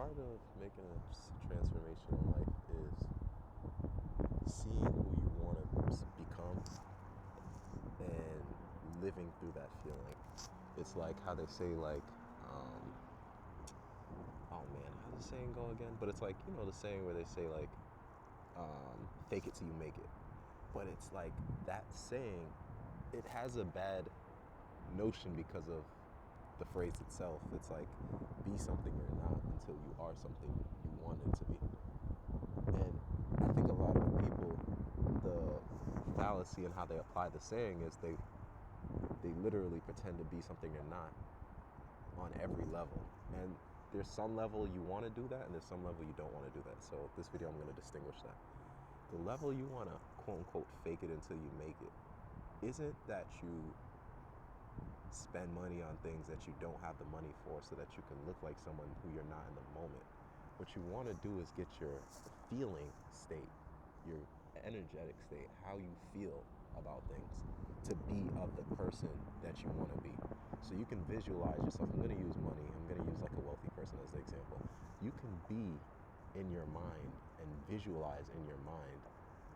part of making a transformation in life is seeing who you want to become and living through that feeling. It's like how they say, like, oh man, how's the saying go again? But it's like, the saying where they say, like, fake it till you make it. But it's like that saying, it has a bad notion because of the phrase itself. It's like, be something you're not until you are something you wanted to be. And I think a lot of people, the fallacy in how they apply the saying is they literally pretend to be something they're not on every level. And there's some level you want to do that, and there's some level you don't want to do that. So this video, I'm going to distinguish that. The level you want to, quote unquote, fake it until you make it isn't that you spend money on things that you don't have the money for so that you can look like someone who you're not in the moment. What you want to do is get your feeling state, your energetic state, how you feel about things, to be of the person that you want to be. So you can visualize yourself. I'm going to use money. I'm going to use like a wealthy person as the example. You can be in your mind and visualize in your mind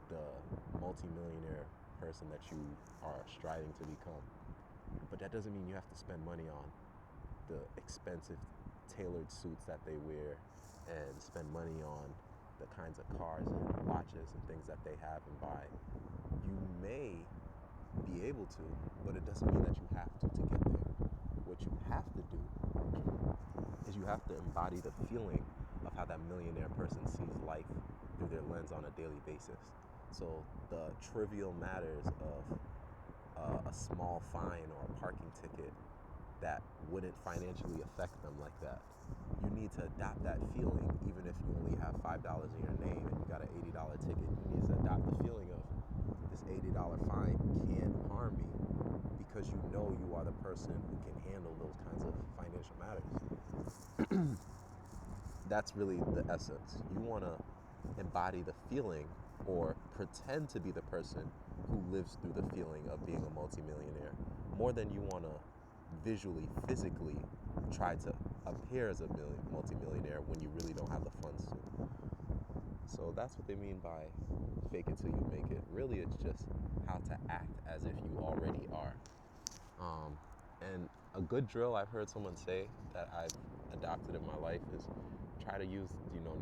the multimillionaire person that you are striving to become. But that doesn't mean you have to spend money on the expensive tailored suits that they wear and spend money on the kinds of cars and watches and things that they have and buy. You may be able to, but it doesn't mean that you have to get there. What you have to do is you have to embody the feeling of how that millionaire person sees life through their lens on a daily basis. So the trivial matters of a small fine or a parking ticket that wouldn't financially affect them like that. You need to adopt that feeling, even if you only have $5 in your name and you got an $80 ticket. You need to adopt the feeling of, this $80 fine can't harm me, because you know you are the person who can handle those kinds of financial matters. That's really the essence. You want to embody the feeling, or pretend to be the person who lives through the feeling of being a multimillionaire, more than you want to visually, physically try to appear as a multimillionaire when you really don't have the funds to. So that's what they mean by fake it till you make it. Really, it's just how to act as if you already are. And a good drill I've heard someone say that I've adopted in my life is try to use,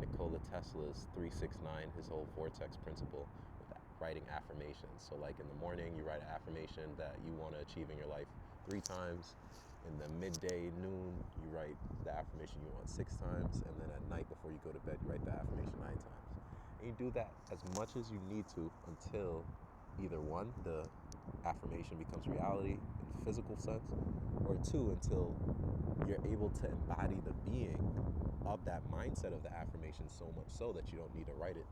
Nikola Tesla's 369, his whole vortex principle, with writing affirmations. So like in the morning, you write an affirmation that you want to achieve in your life 3 times. In the midday, noon, you write the affirmation you want 6 times. And then at night before you go to bed, you write the affirmation 9 times. And you do that as much as you need to until either 1, the affirmation becomes reality in a physical sense, or 2, until you're able to embody the being of that mindset of the affirmation so much so that you don't need to write it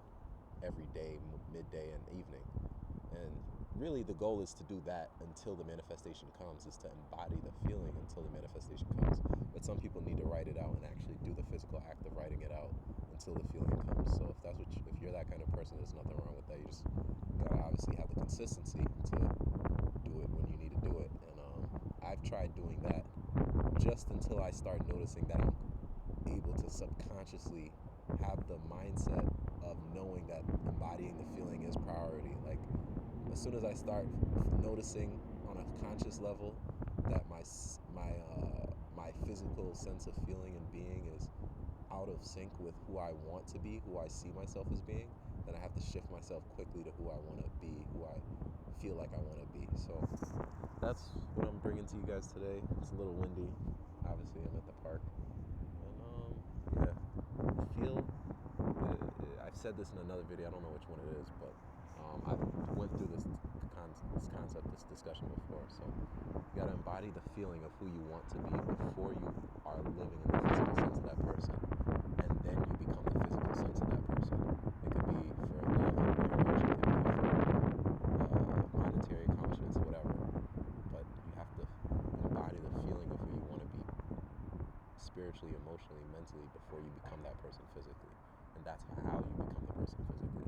every day, midday, and evening. And really the goal is to do that until the manifestation comes, is to embody the feeling until the manifestation comes. But some people need to write it out and actually do the physical act of writing it out until the feeling comes. So if you're that kind of person, there's nothing wrong with that. You just gotta obviously have the consistency to do it when you need to do it. And I've tried doing that just until I start noticing that I'm able to subconsciously have the mindset of knowing that embodying the feeling is priority. Like, as soon as I start noticing on a conscious level that my physical sense of feeling and being is out of sync with who I want to be, who I see myself as being, then I have to shift myself quickly to who I want to be, who I feel like I want to be. So that's what I'm bringing to you guys today. It's a little windy. Obviously, I'm at the park. And I've said this in another video, I don't know which one it is, but I've went through this concept, this discussion before. So you gotta embody the feeling of who you want to be before you are living in the physical sense of that person, and then you become the physical sense of that person. It could be for love and marriage, it could be for monetary accomplishments, whatever. But you have to embody the feeling of who you want to be, spiritually, emotionally, mentally, before you become that person physically. And that's how you become the person physically.